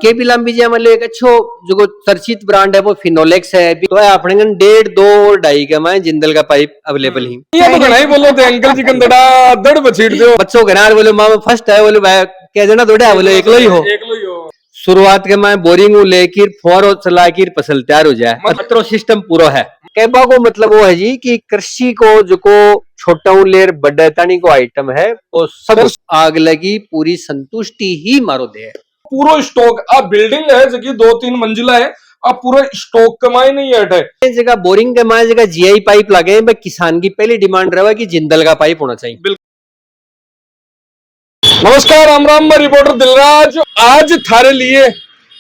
KP लांबी जी मतलब एक अच्छो जो चर्चित ब्रांड है वो फिनोलेक्स है, तो अपने 1.5 2 और 2.5 के में जिंदल का पाइप अवेलेबल ही। ये तो घना ही बोलो थे अंकल जी कंदड़ा दड़ बछीड़ दो बच्चों के नार बोले मां फर्स्ट है, बोले भाई कह देना थोड़ा बोले एकलो ही हो। शुरुआत के मैं बोरिंग लेकर फोर चला कर फसल तैयार हो जाए, मतलब सिस्टम पूरा है। कहबा को मतलब वो है जी कि कृषि को जो को छोटा लेर बड़ा तानी को आइटम है वो सब आग लगी पूरी संतुष्टि ही मारो दे। पूरा स्टॉक अब बिल्डिंग है जो 2-3 मंजिला है, अब पूरा स्टॉक कमाई नहीं है। जगह बोरिंग के माए जगह जीआई पाइप लगे, किसान की पहली डिमांड रहा कि जिंदल का पाइप होना चाहिए। नमस्कार, राम राम, मैं रिपोर्टर दिलराज आज थारे लिए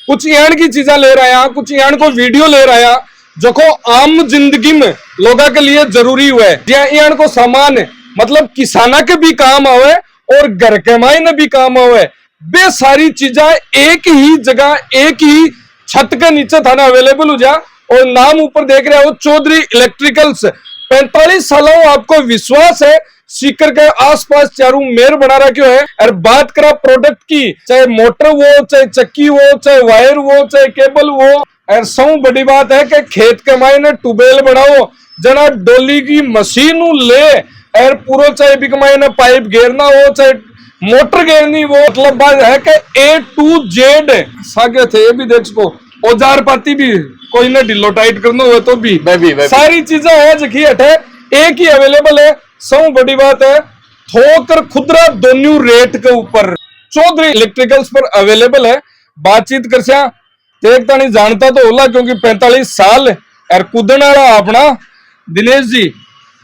कुछ यान की चीजा ले रहा है, कुछ यान को वीडियो ले रहा है जो को आम जिंदगी में लोगों के लिए जरूरी हुआ है। यान को सामान मतलब किसाना के भी काम आवे और घर के मायने भी काम आवे। बे सारी चीजा एक ही जगह एक ही छत के नीचे थाना अवेलेबल हो जा। और नाम ऊपर देख रहे हो चौधरी इलेक्ट्रिकल्स। 45 सालों आपको विश्वास है सीकर के आसपास चारों मेयर बना रखे है। और बात करा प्रोडक्ट की, चाहे मोटर हो, चाहे चक्की हो, चाहे वायर हो, चाहे केबल हो। और सब बड़ी बात है कि खेत के मायने ट्यूबवेल बनाओ जना डोली की मशीन ले और पूरा चाहे भी मायने पाइप घेरना हो, चाहे मोटर घेरनी हो। मतलब बात है कि A to Z सागे थे। ये भी देख सको औजार पाती भी कोई ने ढिलो टाइट करना हो तो भी सारी चीजें है जखी हटे एक ही अवेलेबल है। सब बड़ी बात है थोकर खुदरा दोनों रेट के ऊपर चौधरी इलेक्ट्रिकल्स पर अवेलेबल है। बातचीत कर एक तानी जानता तो होला क्योंकि 45 साल और कूदन वाला अपना दिनेश जी।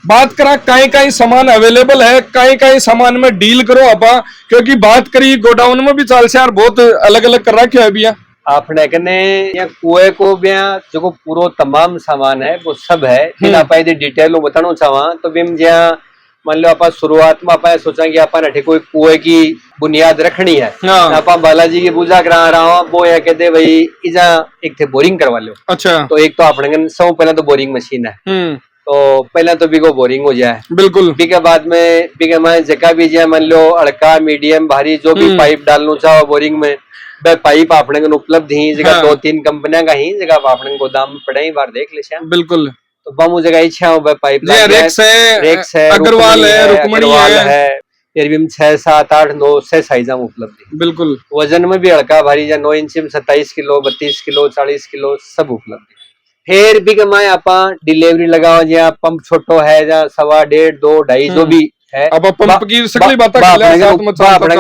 बात करा कई सामान अवेलेबल है, कई सामान में डील करो आपा, क्योंकि बात करी गोडाउन में भी चाल से यार बहुत अलग अलग कर रखे है भैया आपने कने या कुएं को भी जो पूरा तमाम सामान है वो सब है। इन आप डिटेल में बताना चाहवा तो भी ज्या मान लो आप शुरुआत में आप सोचा कि आप कोई कुएं की बुनियाद रखनी है, आप बालाजी की पूजा करा रहा हूँ वो या कहते भाई इजा एक थे बोरिंग करवा लो। अच्छा, तो एक तो अपने सब पहले तो बोरिंग मशीन है, तो पहले तो बिको बोरिंग हो जाए। बिल्कुल। बिके बाद में बिके में जगह भी जाए मान लो अड़का मीडियम भारी जो भी पाइप डालना चाहो बोरिंग में वह पाइप आपने उपलब्ध ही जगह 2-3 कंपनियां का ही जगह आपने गोदाम में पड़े ही बार देख ले। बिल्कुल। तो बमू जगह इच्छा हो पाइप रेक्स है, अग्रवाल है, रुकमणी है, फिर भी 6 7 8 9 से साइजा में उपलब्ध। बिल्कुल। वजन में भी हल्का भारी या 9 इंच में 27 किलो 32 किलो 40 किलो सब उपलब्ध। फिर भी कमाए आप डिलीवरी लगाओ जहाँ पंप छोटो है जहाँ 1.5 1.5 2 2.5 जो भी है अब पंप की सगली बात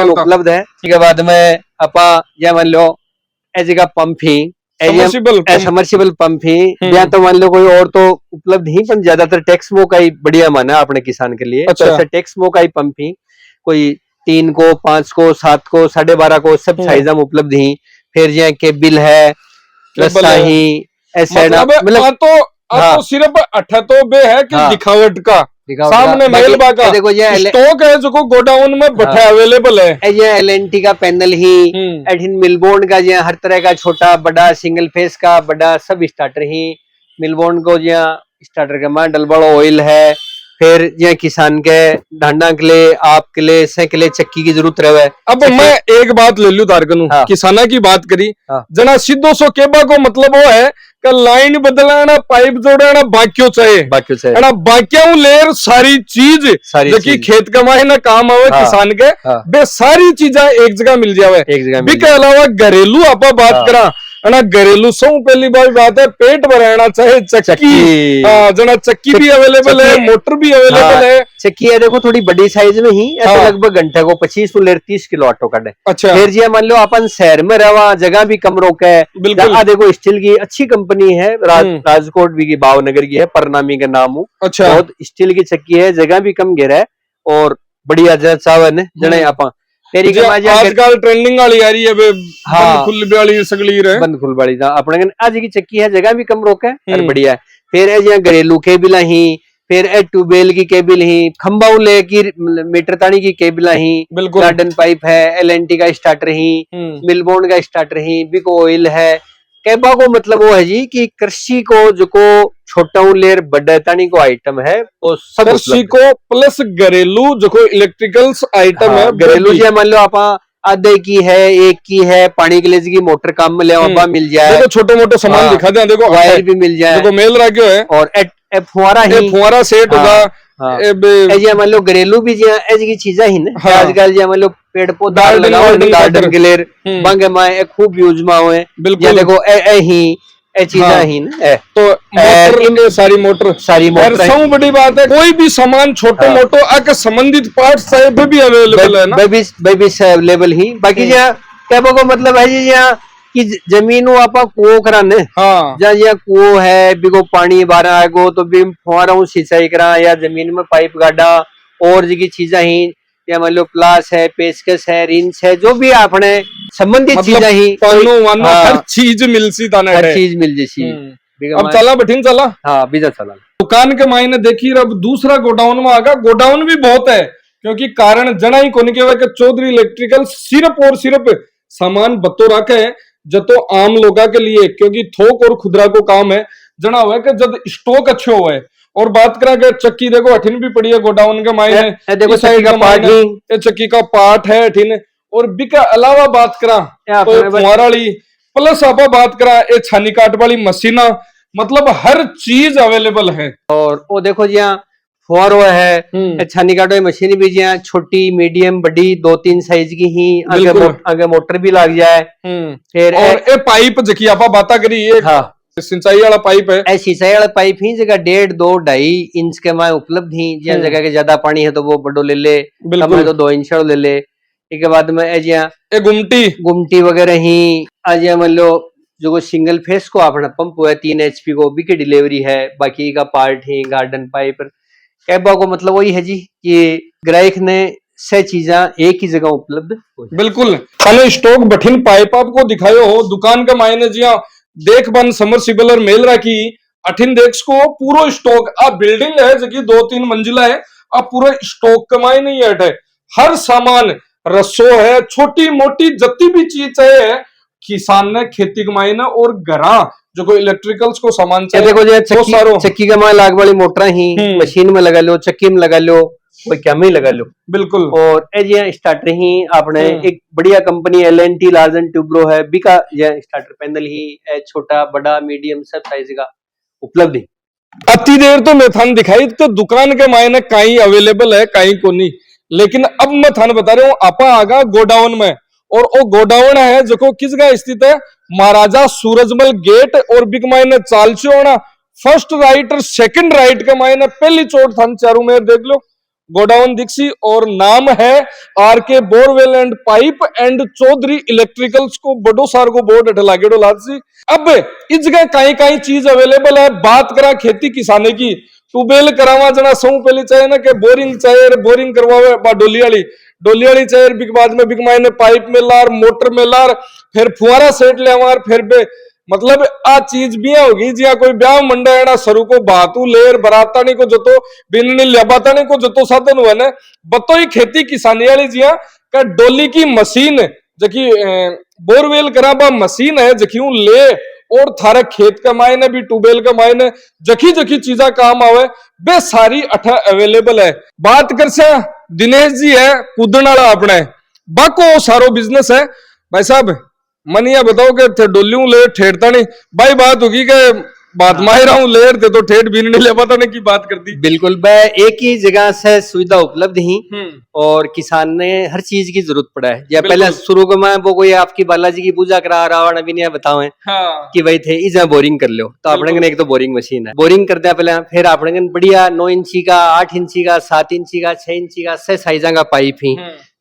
उपलब्ध है। इसके बाद में आप या मान लो ऐसी का पंप ही समर्सिबल पंप ही या तो मान लो कोई और तो उपलब्ध ही, पर ज्यादातर टेक्समो का ही बढ़िया माना अपने किसान के लिए। अच्छा। तो टेक्समो का ही पंप ही कोई 3 को 5 को 7 को 12.5 को सब साइज में उपलब्ध ही। फिर जहाँ केबिल है रस्सा ही ऐसे मतलब तो सिर्फ 78 बे है कि दिखावट का सामने मेलबा का देखो ये स्टॉक है जो को गोडाउन में बैठा अवेलेबल है। ये LNT का पैनल ही एडिन मिलबोर्न का जो हर तरह का छोटा बड़ा सिंगल फेस का बड़ा सब स्टार्टर ही मिलबोर्न को जो स्टार्टर का मां डलबड़ो ऑयल है। फिर ये किसान के ढांडा के लिए आपके लिए से के लिए चक्की की जरूरत रहे। अब मैं एक बात ले लू तारकनू, किसाना की बात करी जना सीधो सो केबा को मतलब वो है कि लाइन बदलाना पाइप जोड़ना बाकियों चाहिए बाकियों लेर सारी चीज जो खेत कमाए ना काम आवे किसान के बे सारी चीजा एक जगह मिल जावे। के अलावा घरेलू आप बात करा घरेलू सौ पहली बात है पेट भराना चाहे चक्की जना चक्की भी अवेलेबल है, मोटर भी अवेलेबल है। चक्की है देखो थोड़ी बड़ी साइज में ही लगभग घंटे को 25 से 30 किलो ऑटो काटे। अच्छा। फिर जी मान लो अपन शहर में रहा जगह भी कम रोक है। देखो स्टील की अच्छी कंपनी है राजकोट भी की भावनगर की है परनामी का नाम हो। अच्छा। बहुत स्टील की चक्की है, जगह भी कम घेरा है और बढ़िया चावन है जने आप आजकल ट्रेंडिंग वाली आ रही है बंद वाली सगली रे बंद खुल वाली अपने आज की चक्की है, जगह भी कम रोक है और बढ़िया है। फिर है घरेलू केबिल ही, फिर ट्यूबवेल की केबिल ही, खंबाऊ ले की मीटर तानी की केबिल ही, गार्डन पाइप है, LNT का स्टार्टर ही, मिलबोर्न का स्टार्टर ही, बिको ऑयल है। कहबा को मतलब वो है जी कि कृषि को जो को छोटा लेर बड़ा तानी को आइटम है वो सब कृषि को प्लस घरेलू जो को इलेक्ट्रिकल्स आइटम है। घरेलू जी मान लो आप आधे की है, एक की है, पानी के लिए की मोटर काम में ले मिल जाए, देखो छोटे मोटे सामान हाँ, दिखा दे, देखो वायर भी मिल जाए, देखो मेल रखो है, और फुहारा ही फुहारा सेट होगा, ऐसे मान लो घरेलू भी ऐसी की चीजें ही ना, आजकल जो मान लो पेड़ पौधा गार्डन के लिए बंग माए खूब यूज में हुए, देखो ही चीजा ही ना, तो मोटर सारी मोटर सब बड़ी बात है, कोई भी सामान छोटो मोटो आके संबंधित पार्ट सब भी अवेलेबल है ना, बेबी से अवेलेबल ही। बाकी जहाँ कहने को मतलब है जी यहाँ कि जमीन आप कुओं कराने, जहाँ कुओं है बिको पानी बारह आएगो तो भी फुहारा सिंचाई करा, या जमीन में पाइप गाड़ा और जी चीजा ही, या मान लो प्लास है, पेचकस है, रिंच है, जो भी आपने संबंधित चीजा ही हर चीज मिल सी, हर चीज मिल जैसी। अब चला बठीन चला, हाँ बीजा चला दुकान के मायने देखी। अब दूसरा गोडाउन में आगा, गोडाउन भी बहुत है, क्योंकि कारण जना ही कोनी के चौधरी इलेक्ट्रिकल सिर्फ और सिर्फ सामान बतो रखे है जतो आम लोगा के लिए, क्योंकि थोक और खुदरा को काम है, जना हुआ कि जब स्टॉक अच्छे हुआ है। और बात करा के चक्की देखो अठिन भी पड़ी है गोडाउन के मायने, देखो चक्की का पार्ट ही, ये चक्की का पार्ट है अठिन। और बिका अलावा बात करा तो फुहाराली, प्लस आप बात करा ये छानी काट वाली मशीना, मतलब हर चीज अवेलेबल है। और वो देखो जी फुहारो है, छानी काटो मशीन भी जी छोटी मीडियम बड़ी 2-3 साइज की ही, आगे मोटर भी लग जाए। फिर और ये पाइप जकी आप बात करी, सिंचाई वाला पाइप है, सिंचाई वाला पाइप ही जगह 1.5, 2, 2.5 इंच के में उपलब्ध ही, जहाँ जगह के ज्यादा पानी है तो वो बड़ो ले ले, कम है तो 2 इंच ले ले। इसके बाद में गुमटी वगैरह ही आज मान लो जो सिंगल फेस को अपना पंप हुआ है 3 HP को भी की डिलीवरी है, बाकी का पार्ट ही गार्डन पाइप कैबा को मतलब वही है जी कि ग्राहक ने से चीजा एक ही जगह उपलब्ध। बिल्कुल पहले स्टॉक बठिन पाइप आपको दिखायो हो दुकान के मायने जी देख बन समरसिबल और मेल रखी अठिन देख को पूरा स्टॉक आ बिल्डिंग है जबकि 2-3 मंजिला है, अब पूरा स्टॉक के मायने ही है, हर सामान रसो है, छोटी मोटी जत्ती भी चीज है किसान ने खेती कमाई ना, और घरा जो कोई इलेक्ट्रिकल्स को सामान चाहिए देखो चक्की का माल लाग वाली मोटर ही मशीन में लगा लो, चक्की में लगा लो, कोई क्या में लगा लो। बिल्कुल। और ये स्टार्टर ही आपने एक बढ़िया company LNT large and Toubro है, बिका यह स्टार्टर पैनल ही छोटा बड़ा मीडियम सब साइज का उपलब्ध है। अति देर तो मैं थान दिखाई तो दुकान के मायने कहीं अवेलेबल है कहीं को नहीं, लेकिन अब मैं थान बता रहा हूँ आपा आगा गोडाउन में, और वो गोडाउन है जो किस जगह स्थित है, महाराजा सूरजमल गेट और बिग मायने चालचोना फर्स्ट राइट और सेकंड राइट के मायने पहली चोट थान चारों में देख लो गोडाउन दिखसी, और नाम है RK borewell and pipe and Chaudhary electricals को बड़ो सार को बोर्ड अठ लागेड़ो लादसी। अब इस जगह कहीं कहीं चीज अवेलेबल है। बात करा खेती किसाने की, ट्यूबवेल करावा जना सौ पहले चाहिए ना कि बोरिंग चाहिए, बोरिंग करवावे डोली वाली चाहिए, बिग बाद में बिग मायने पाइप में लार, मोटर में लार, फिर फुहारा सेट ले मार, फिर बे मतलब आ चीज भी होगी जिया कोई ब्याह मंडा सरू को बातू लेर बरातानी को जतो बिननी लियाबातानी को जतो साधन हुआ ने बतो ही खेती किसानी वाली जिया का डोली की मशीन जकी बोरवेल कराबा मशीन है जकी ले, और थारे खेत का मायने भी ट्यूबवेल का मायने जकी जकी चीजा काम आवे बे सारी अठा अवेलेबल है। बात कर से दिनेश जी है कूदन वाला अपने बाको सारो बिजनेस है। भाई साहब मनिया बताओ कि थे डोलियों ले ठेरता नहीं भाई, बात होगी कि बात माहिर हूं लेर थे तो ठेठ भी नहीं ले पाता नहीं की बात करती। बिल्कुल भाई एक ही जगह से सुविधा उपलब्ध ही, और किसान ने हर चीज की जरूरत पड़ा है। या पहले शुरू में वो कोई आपकी बालाजी की पूजा करा रावण अभी नहीं बताओ कि भाई थे इस बोरिंग कर लो, तो अपने एक तो बोरिंग मशीन है, बोरिंग करते हैं पहले, फिर अपने बढ़िया 9 इंची का, 8 इंची का, 7 इंची का, 6 इंची का से साइजा का पाइप ही,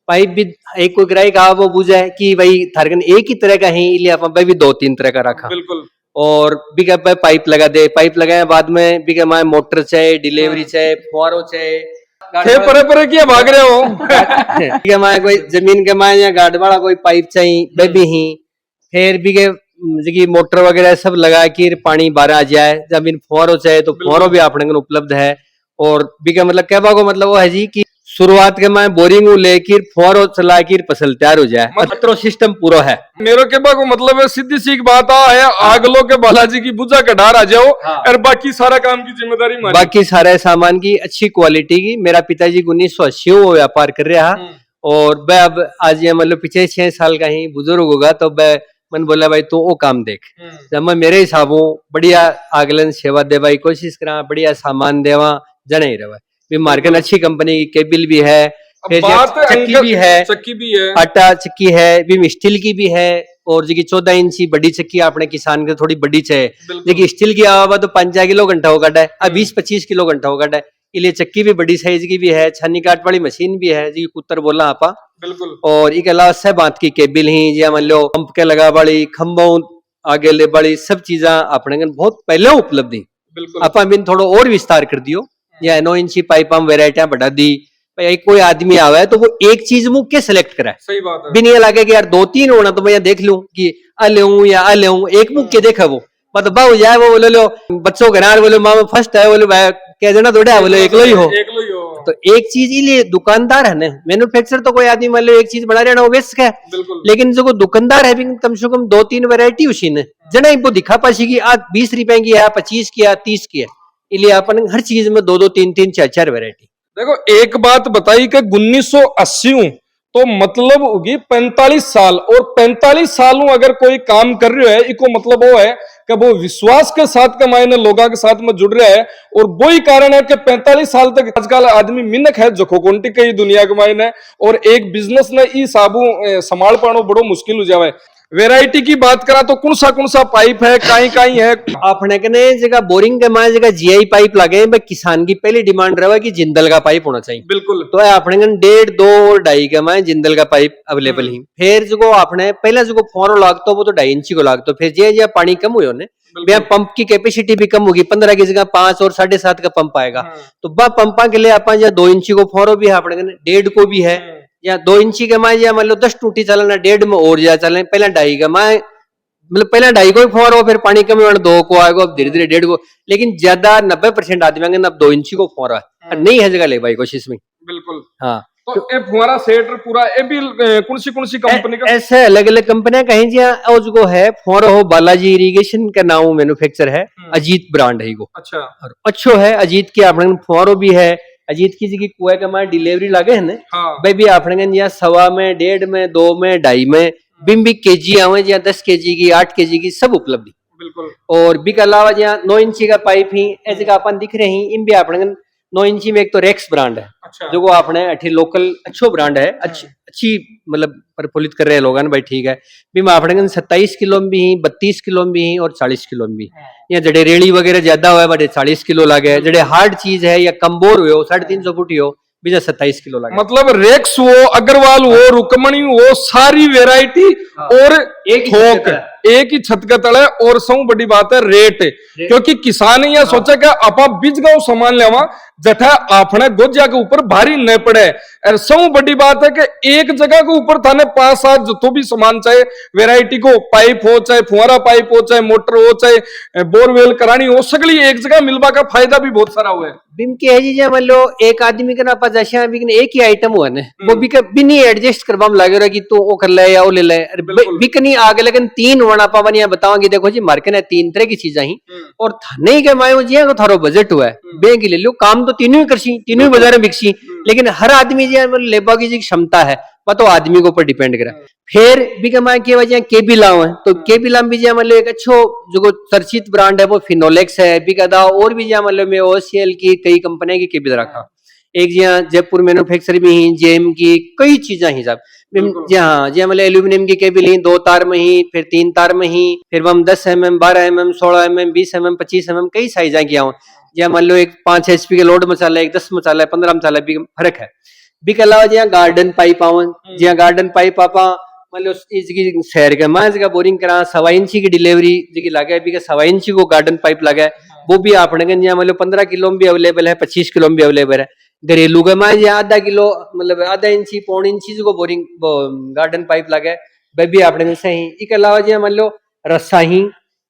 पाइप भी एक कोई ग्राहक आ वो बुझा है कि भाई थारगन एक ही तरह का ही, इसलिए अपन भी 2-3 तरह का रखा। बिल्कुल। और बिका पाइप लगा दे, पाइप लगाए बाद में बिका माए मोटर चाहिए, डिलीवरी चाहिए, फुहारो चाहिए, परे किया भाग रहे हो बिका माए कोई जमीन के माए या गार्ड वाला कोई पाइप चाहिए बेबी ही, फिर बिके जगह मोटर वगैरह सब लगा के पानी बाहर आ जाए, जमीन फुहारो चाहिए तो फुहारो भी अपने को उपलब्ध है। और बिका मतलब कहवा को मतलब वो है जी कि शुरुआत के मैं बोरिंग लेकर फुहारो चला कर फसल तैयार हो जाए, मतलब सिस्टम पूरा है। मेरे के को मतलब है सीधी सी बात है आगलो के बालाजी की बुझा के डार आ जाओ, और बाकी सारा काम की जिम्मेदारी हमारी, बाकी सारे सामान की अच्छी क्वालिटी की। मेरा पिताजी 1980 वो व्यापार कर रहा, और वह अब आज ये मतलब पिछले 6 साल का ही बुजुर्ग होगा, तो वह मन बोला भाई तू वो काम देख, जब मैं मेरे हिसाबों बढ़िया आगलन सेवा देवा की कोशिश करा, बढ़िया सामान देवा जने ही रहा भी मार्केट अच्छी कंपनी की केबिल भी है, फिर चक्की भी है, आटा चक्की है भी, स्टील की भी है, और जी 14 इंची बड़ी चक्की अपने किसान के थोड़ी बड़ी चाहिए, लेकिन स्टील की आवा तो 5 किलो घंटा हो गटा है, अब 20-25 किलो घंटा हो गटा है, इसलिए चक्की भी बड़ी साइज की भी है, छन्नी काट वाली मशीन भी है जी, कुत्तर बोला आपा बिल्कुल। और इसके अलावा सब बात की केबिल ही जी, मान लो पंप के लगा वाली खंभों आगे ले वाली सब चीजा अपने बहुत पहले उपलब्ध थी, आप थोड़ा और विस्तार कर दियो, या 9 इंची पाइप हम वेराइटियां बढ़ा दी, भाई कोई आदमी आवा है तो वो एक चीज मुख के सिलेक्ट कराए, सही बात है, भी नहीं लगे कि यार 2-3 होना तो मैं देख लूं कि आ ले या आ ले, एक मुख के देखा वो मतलब बाबू जाए वो बोले लो बच्चों के नार बोले मामा फर्स्ट है, बोले भाई कह देना थोड़े है, बोले एक लो ही हो, तो एक चीज ही लिए दुकानदार है ना, मैन्युफैक्चर तो कोई आदमी मतलब एक चीज बना रहा है वो बेस्ट है, लेकिन जो दुकानदार है कम से कम 2-3 वैरायटी उसी ने जना इनको दिखा पासी की आज 20 रुपए की है, 25 की है, 30 की है, इसलिए अपन हर चीज में 2-2, 3-3, 4-4 वैरायटी। देखो एक बात बताई कि 1980 तो मतलब होगी 45 साल, और 45 सालों अगर कोई काम कर रहे है इको मतलब वो है कि वो विश्वास के साथ के मायने लोगों के साथ में जुड़ रहा है, और वही कारण है कि 45 साल तक आजकल आदमी मिनक है जो खोकोंटी कई दुनिया के मायने, और एक बिजनेस ने ई साबू संभाल पाना बड़ो मुश्किल हो जावे। वेराइटी की बात करा तो कौन सा पाइप है, काई है अपने कने जगह बोरिंग के माय जगह जीआई पाइप लगे, किसान की पहली डिमांड रहा कि जिंदल का पाइप होना चाहिए, बिल्कुल, तो अपने कने 1.5, 2 और 2.5 के माय जिंदल का पाइप अवेलेबल ही, फिर जो अपने पहले जो फोरो लागतो वो तो 2.5 इंची को लागतो, फिर जे पानी कम हुई ने पंप की कैपेसिटी भी कम होगी, 15 की जगह 5 और 7.5 का पंप आएगा, तो वह पंपा के लिए अपन 2 इंची को फोरो भी है अपने कने, 1.5 को भी है, या 2 इंची के माए या मान लो 10 टूटी चलना, 1.5 में और जा चले, पहला 2.5 का माए मतलब पहला 2.5 को फोर हो, फिर पानी कम 2 को आएगा, अब धीरे धीरे 1.5 को, लेकिन ज्यादा 90% आदमी अब 2 इंची को फोर है, नहीं है जगह ले भाई कोशिश में, बिल्कुल हाँ। तो ये फुहारा सेट पूरा ये भी कौन सी कंपनी का, ऐसे अलग अलग कंपनियां कहीं जो है फोरो हो, बालाजी इरिगेशन का नाम मैन्युफैक्चर है, अजीत ब्रांड है वो, अच्छा और अच्छो है अजीत की, अपने फोरो भी है अजीत की जी, कुएं का हमारे डिलीवरी लगे है ना, भाई भी अपने यहाँ 1.25 में, 1.5 में, 2 में, 2.5 में बिम्बी केजी आवे, या 10 केजी की, 8 केजी की सब उपलब्ध, बिल्कुल, और भी के अलावा जहाँ 9 इंची का पाइप ही ऐसे का अपन दिख रहे हैं, इन भी अपने 9 इंची में एक तो रेक्स ब्रांड है, अच्छा, जो अपने अठी लोकल अच्छो ब्रांड है, अच्छी मतलब प्रफुल्लित कर रहे हैं लोग भाई, ठीक है भी मैं अपने 27 किलो में भी, 32 किलो में भी और 40 किलो में भी, या जड़े रेड़ी वगैरह ज्यादा हुआ बड़े 40 किलो लगे, जड़े हार्ड चीज है या कम्बोर हुए 350 फुटी हो बीजा 27 किलो लगे, मतलब रेक्स हो, अग्रवाल हो, रुकमणी हो, सारी वेराइटी, और एक ही छत के तले, और सब बड़ी बात है रेट, क्योंकि किसान ने यह सोचा कि आपा बीज गाँव सामान लेवा जठा आपने गोजिया के ऊपर भारी न पड़े, और सब बड़ी बात है कि एक जगह के ऊपर थाने 5-7 जो भी सामान चाहे वेराइटी को, पाइप हो चाहे फुहारा पाइप हो चाहे मोटर हो चाहे बोरवेल करानी हो, सगली एक जगह मिलवा का फायदा भी बहुत सारा हुआ है। बिम के है जी मान लो एक आदमी का ना जैसे एक ही आइटम हुआ ना, वो भी नहीं एडजस्ट करवा में लगे रहा कि तू वो कर ले या वो ले ले, बिकनी आगे लेकिन 3 वना पावन या बताओगे, देखो जी मार्केट है 3 तरह की चीजें ही, और थाने के मायो जी थारो बजट हुआ है बैंक ले लो, काम तो तीनों ही करसी, तीनों ही बाजार में बिकसी, लेकिन हर आदमी जी लेबा की जी क्षमता है वह तो आदमी के ऊपर डिपेंड करा, फिर भी कमाए के वजह केबिलाम है, तो केबिलाम भी मतलब एक अच्छो जो चर्चित ब्रांड है वो फिनोलेक्स है, भी कदा और भी मतलब में ओसीएल की कई कंपनियां की केबिल रखा, एक जहाँ जयपुर मैन्युफैक्चर भी ही, जेम की कई चीजें ही साहब, जहाँ जी मतलब एल्यूमिनियम की केबिल ही 2 तार में ही, फिर 3 तार में ही, फिर हम 10 mm, 12 mm, 16 mm, 20 mm, 25 mm कई साइजा किया हूँ, जहाँ मान लो एक 5 HP के लोड मसाला, एक 10 मसाला, 15 मसाला भी फर्क है, भी के अलावा जहाँ गार्डन पाइप आवन, जहाँ गार्डन पाइप आपा मतलब इसकी शहर के मैं इसका बोरिंग करा 1.25 इंची की डिलीवरी जी लगे, भी 1.25 इंची को गार्डन पाइप लगा, वो भी अपने जहाँ मतलब 15 किलो में भी अवेलेबल है, 25 किलो में भी अवेलेबल है, घरेलू का मैं जहाँ आधा किलो मतलब आधा इंची 1.25 इंची को बोरिंग गार्डन पाइप लगे, वह भी अपने से ही, इसके अलावा जहाँ मान लो रस्सा ही,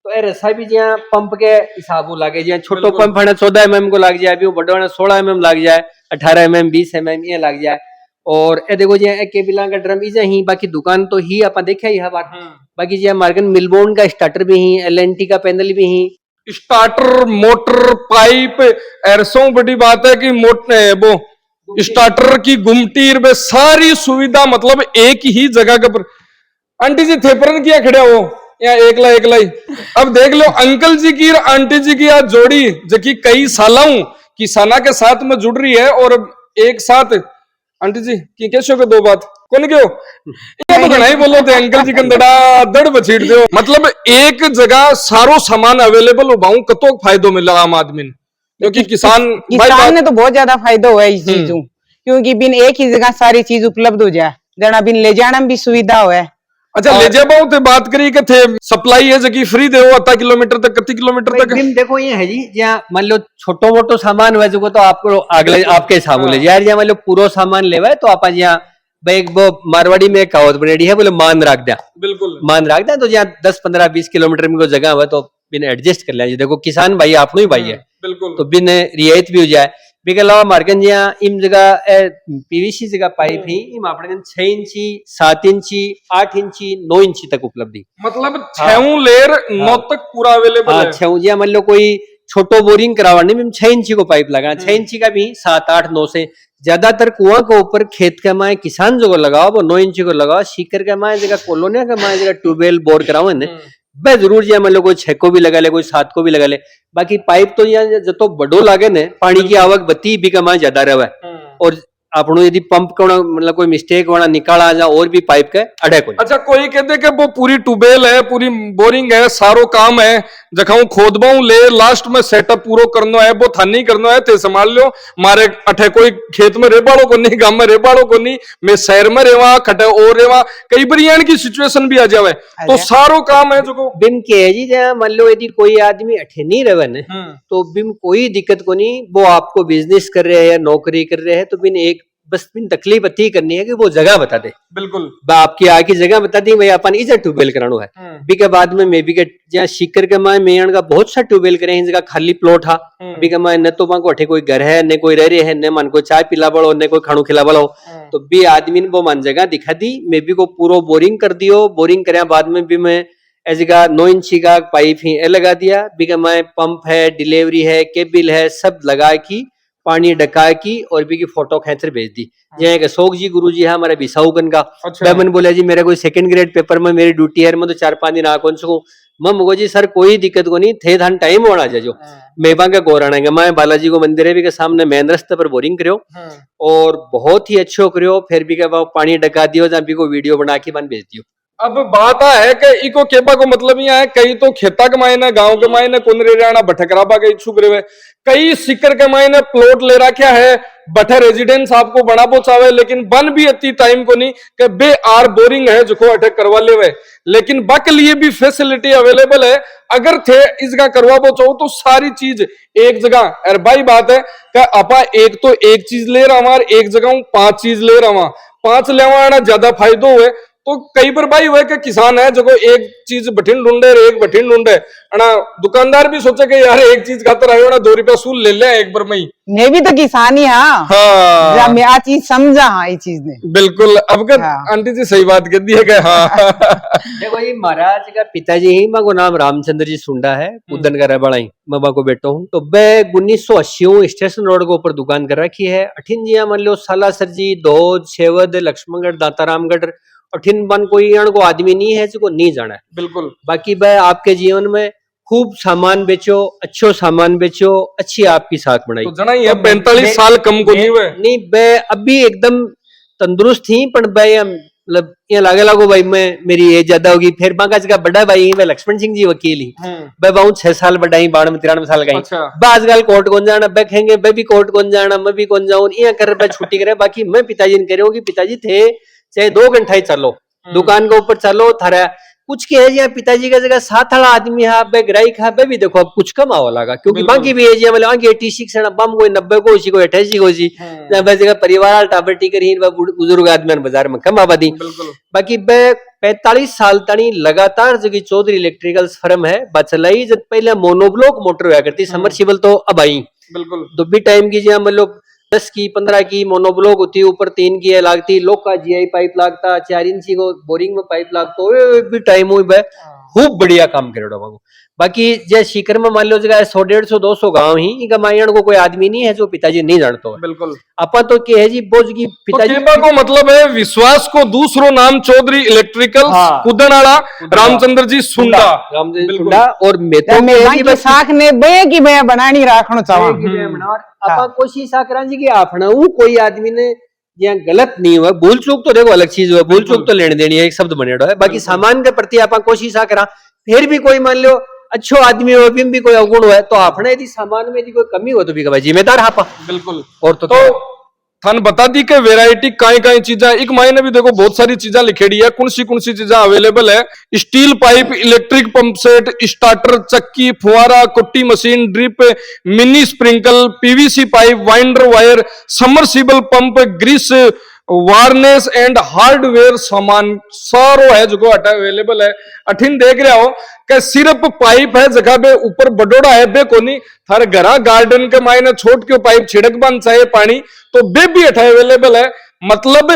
तो रस्सा भी जहाँ पंप के हिसाब को लगे, जहाँ छोटो पंप है 14 mm को लग जाए, बड़ा 16 mm लग जाए, 18 mm, 20 mm ये लग जाए, और ए देखो जी केबिला का ड्रम इजे ही, बाकी दुकान तो ही अपन देखे ही है बात, बाकी जी मार्केट मिलबोर्न का स्टार्टर भी ही, एलएनटी का पैनल भी ही, स्टार्टर मोटर पाइप, ऐरसों बड़ी बात है कि वो स्टार्टर की गुमटी वे सारी सुविधा मतलब एक ही जगह के पर। आंटी जी थेपरन किया खड़े हो या एकला ही। अब देख लो अंकल जी की और आंटी जी की आज जोड़ी जो कि कई सालों किसाना के साथ में जुड़ रही है और एक साथ। आंटी जी की कैसे दो बात कौन क्यों ये तो घना ही बोलो थे अंकल जी कंदड़ा दड़ बछीड़ दो मतलब एक जगह सारो सामान अवेलेबल हो बाऊ कतो फायदो मिला आम आदमी ने क्योंकि किसान ने तो बहुत ज्यादा फायदा हुआ है इस चीज क्योंकि बिन एक ही जगह सारी चीज उपलब्ध हो जाए जना बिन ले जाना भी सुविधा हो। अच्छा ले जा बहुत बात करी कि थे सप्लाई है जबकि फ्री दे आधा किलोमीटर तक कितने किलोमीटर तक देखो ये है जी जहाँ मान लो छोटो मोटो सामान हुआ जो तो आपको अगले आपके सामने यार जहाँ मान लो पूरा सामान लेवा है तो आप यहाँ एक वो मारवाड़ी में कहावत बनेडी है बोले मान रख दिया बिल्कुल मान रख दिया तो जहाँ 10-15-20 किलोमीटर में कोई जगह हुआ तो बिन एडजस्ट कर लिया। देखो किसान भाई आपनो ही भाई है बिल्कुल तो बिन रियायत भी हो जाए बिके अलावा मार्केट जहाँ इम जगह पीवीसी जगह पाइप ही इम अपने 6 इंची 7 इंची 8 इंची 9 इंची तक उपलब्ध मतलब 6 लेयर 9 तक पूरा अवेलेबल है। 6 जहाँ मान लो कोई छोटो बोरिंग करवाने में 6 इंची को पाइप लगा 6 इंची का भी 7 8 9 से ज्यादातर कुआं के ऊपर खेत के माए किसान जो लगाओ वो 9 इंची को लगाओ सीकर के माए जगह कॉलोनिया के माए जगह ट्यूबवेल बोर कराओ ने बे जरूर जी मान लो कोई 6 को भी लगा ले कोई 7 को भी लगा ले बाकी पाइप तो यहाँ जो तो बड़ो लागे ने पानी की आवक बत्ती भी कमाए ज्यादा रहे और आपनो यदि पंप को मतलब कोई मिस्टेक होना निकाला जा और भी पाइप के अड़े कोई। अच्छा कोई कहते कि वो पूरी ट्यूबवेल है पूरी बोरिंग है सारो काम है जखाऊ खोदबाऊ ले लास्ट में सेटअप पूरा करना है वो थानी करना है ते संभाल लो मारे अठे कोई खेत में रेबाड़ो को नहीं गांव में रेबाड़ो को नहीं मैं शहर में रेवा खटे और रेवा कई बार की सिचुएशन भी आ जावे तो सारो काम है जो बिम के है जी जहाँ मान लो यदि कोई आदमी अठे नहीं रहे न तो बिम कोई दिक्कत को नहीं वो आपको बिजनेस कर रहे हैं या नौकरी कर रहे हैं तो बिन एक बस बिन तकलीफ इतनी करनी है कि वो जगह बता दे बिल्कुल आपकी आगे जगह बता दी भाई अपन इधर ट्यूबवेल करानो है बी के बाद में मे बी के जहाँ सीकर के माए मेयण का बहुत सा ट्यूबवेल करे जगह खाली प्लॉट हा बी के माए न तो वहां को अठे कोई घर है न कोई रह रहे है न मन को चाय पिला बड़ो न कोई खाणु खिला बड़ो तो बी आदमी ने वो मन जगह दिखा दी मे बी को पूरा बोरिंग कर दियो बोरिंग करे बाद में भी मैं जगह 9 इंची का पाइप ही लगा दिया बी के माए पंप है डिलीवरी है केबिल है सब लगा की पानी डका की और भी की फोटो खींच भेज दी जैसे कि शोक जी गुरु जी है हमारे बिसाऊगन का मैंने बोला जी मेरा कोई 2nd ग्रेड पेपर में मेरी ड्यूटी है मैं तो 4-5 दिन आ कौन सकूं मैं मुगो जी सर कोई दिक्कत को नहीं थे धान टाइम होना जो मेबा का गोराना है मैं बालाजी को मंदिर है भी के सामने मेन रस्ते पर बोरिंग करो और बहुत ही अच्छो करो फिर भी के पानी डका दियो जहाँ भी को वीडियो बना के बन भेज दियो। अब बात है कि इको केबा को मतलब यह है कई तो खेता के मायने गांव के मायने कुन रेराना भटकराबा के इच्छुक रहे कई सिक्कर के मायने प्लॉट ले रखा है बठे रेजिडेंस आपको बना पहुंचावे लेकिन बन भी इतनी टाइम को नहीं कि बे आर बोरिंग है जो को अटैक करवा ले लेकिन बाकी लिए भी फैसिलिटी अवेलेबल है अगर थे इस जगह करवा पहुंचाओ तो सारी चीज एक जगह और भाई बात है कि आपा एक तो एक चीज ले रहा हूं एक जगह 5 चीज ले रहा हूं 5 लेवा ज्यादा फायदो हुए तो कई बार भाई हुए कि किसान है जो एक चीज बठिन ढूंढे एक बठिन ढूंढे अना दुकानदार भी सोचे कि यार एक चीज खातर आयो ना 2 रुपया सूल ले ले एक बार में ही मैं भी तो किसान ही हाँ मैं आ चीज समझा हाँ ये चीज ने बिल्कुल अब आंटी जी सही बात कर दी है कि हाँ देखो ये महाराज का पिताजी ही माँ को नाम रामचंद्र जी सुंडा है उदन का रबड़ा ही मैं को बेटा हूँ तो बै 1980 स्टेशन रोड के ऊपर दुकान कर रखी है अठिन जी मान लो सालासर जी दौद शेवद लक्ष्मणगढ़ दातारामगढ़ अठिन बन कोई को आदमी नहीं है जिसको नहीं जाना है बिल्कुल बाकी वह आपके जीवन में खूब सामान बेचो अच्छो सामान बेचो अच्छी आपकी साख बनाई तो जना ये 45 साल कम को नहीं हुए नहीं वह अभी एकदम तंदुरुस्त थी पर वह मतलब ये लागे लागो भाई मैं मेरी एज ज्यादा होगी फिर बाका का बड़ा भाई वह लक्ष्मण सिंह जी वकील ही वह बहु 6 साल बड़ा ही 92-93 साल का ही बाजगाल कोर्ट कौन जाना वह कहेंगे वह भी कोर्ट कौन जाना मैं भी कौन जाऊं ये कर छुट्टी करे बाकी मैं पिताजी ने कह पिताजी थे चाहे 2 घंटा ही चलो दुकान के ऊपर चलो थारा कुछ के है जी पिताजी का जगह 7 वाला आदमी है बे ग्राहक है बे भी देखो अब कुछ कम आवा लगा क्योंकि बाकी भी है जी मतलब आगे 86 है बम कोई 90 को उसी को 88 को जी बे जगह परिवार टाबर टीकर ही बुजुर्ग आदमी बाजार में कम आबादी बाकी बे 45 साल तनी लगातार जगह चौधरी इलेक्ट्रिकल्स फर्म है बचलाई जब पहले मोनोब्लॉक मोटर हुआ करती समरसिबल तो अब आई बिल्कुल दुबी टाइम की जी मतलब 10 की 15 की मोनोब्लॉक होती ऊपर 3 की लागती लोग का जीआई पाइप लागता 4 इंची को बोरिंग में पाइप लागता भी टाइम हुई खूब बढ़िया काम करेड़ो बाबू। बाकी जे सीकर में मान लो जगह 100-150-200 गांव ही इनका मायण को कोई आदमी नहीं है जो पिताजी नहीं जानता है। बिल्कुल। अपन तो के है जी बोझ की पिताजी को मतलब है विश्वास को दूसरो नाम चौधरी इलेक्ट्रिकल कुदनाला रामचंद्र जी सुंडा सुंडा और मैं तो मैं साख ने बे की मैं बनानी राखनो चाहूं अपन कोशिश आ करा जी कि आपना कोई आदमी ने यहाँ गलत नहीं हुआ, भूल चूक तो देखो अलग चीज हुआ, भूल चूक तो लेने देनी है, एक शब्द बनेड़ो है। बाकी सामान के प्रति आप कोशिश आ करा, फिर भी कोई मान लो अच्छो आदमी हो भी कोई अवगुण हुआ तो आपने यदि सामान में यदि कोई कमी हो तो भी भाई जिम्मेदार हापा। बिल्कुल। और तो थान बता दी के वेराइटी काई चीजा एक मायने भी देखो बहुत सारी चीजा लिखेड़ी है, कौन सी चीजा अवेलेबल है। Steel pipe, electric pump set, starter, चक्की, फुहारा, कुट्टी machine, drip, mini sprinkle, PVC pipe, winder wire, submersible pump, grease, varnish and hardware सामान सारो है जो अटा अवेलेबल है। अठिन देख रहे हो कि सिर्फ पाइप है जगह पे ऊपर बडोड़ा है बे कोनी थारे घरा गार्डन के मायने छोट के पाइप छिड़क बन चाहिए पानी तो बे भी अठा अवेलेबल है। मतलब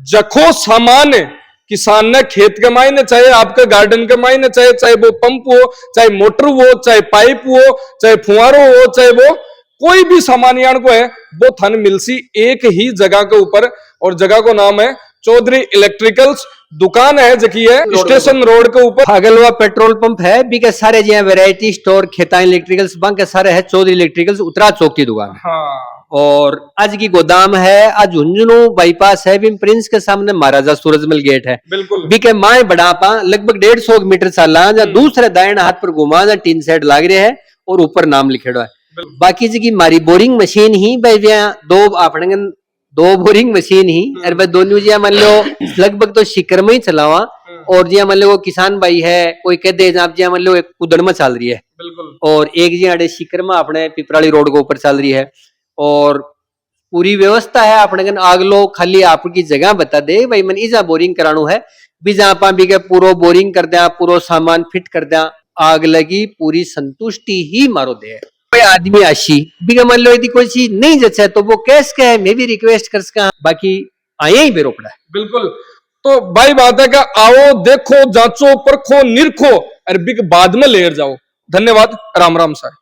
जखो सामान है किसान ने खेत के मायने चाहे आपके गार्डन के मायने चाहे वो पंप हो, चाहे मोटर हो, चाहे पाइप हो, चाहे फुहारो हो, चाहे वो कोई भी सामान यान को है वो थन मिलसी एक ही जगह के ऊपर, और जगह को नाम है चौधरी इलेक्ट्रिकल्स। दुकान है जकी है स्टेशन रोड के ऊपर। अगलवा पेट्रोल पंप है भी के सारे जी वैरायटी स्टोर खेता इलेक्ट्रिकल्स बंक के सारे है चौधरी इलेक्ट्रिकल्स उत्तरा चौक की दुकान। हाँ। और आज की गोदाम है आज झुंझुनू बाईपास है भी प्रिंस के सामने महाराजा सूरजमल गेट है। बिल्कुल। भी के माए बढ़ापा लगभग 150 मीटर चला जा दूसरे दाएं हाथ पर घुमा जा टीन सेट लाग रहे है और ऊपर नाम लिखेड़ो है। बाकी जी की मारी बोरिंग मशीन ही भाई दो अपने दो बोरिंग मशीन ही अरे भाई दोनों जी मान लो लगभग तो शिकर में ही चलावा, और जी मान लो वो किसान भाई है कोई कह दे आप जी मान लो एक कुदड़ में चल रही है। बिल्कुल। और एक जी अड़े शिकर में अपने पिपराली रोड के ऊपर चल रही है और पूरी व्यवस्था है अपने आग लो खाली आपकी जगह बता दे भाई मन इजा बोरिंग करानो है भी जहाँ पा भी के पूरा बोरिंग कर दिया पूरा सामान फिट कर दिया आग लगी पूरी संतुष्टि ही मारो दे। आदमी आशी भी मान लो यदि कोई चीज नहीं जचा तो वो कैस का है मैं भी रिक्वेस्ट कर सका बाकी आया ही बेरो पड़ा है। बिल्कुल। तो भाई बात है कि आओ देखो जांचो परखो निरखो और बिग बाद में लेर जाओ। धन्यवाद। राम राम साहब।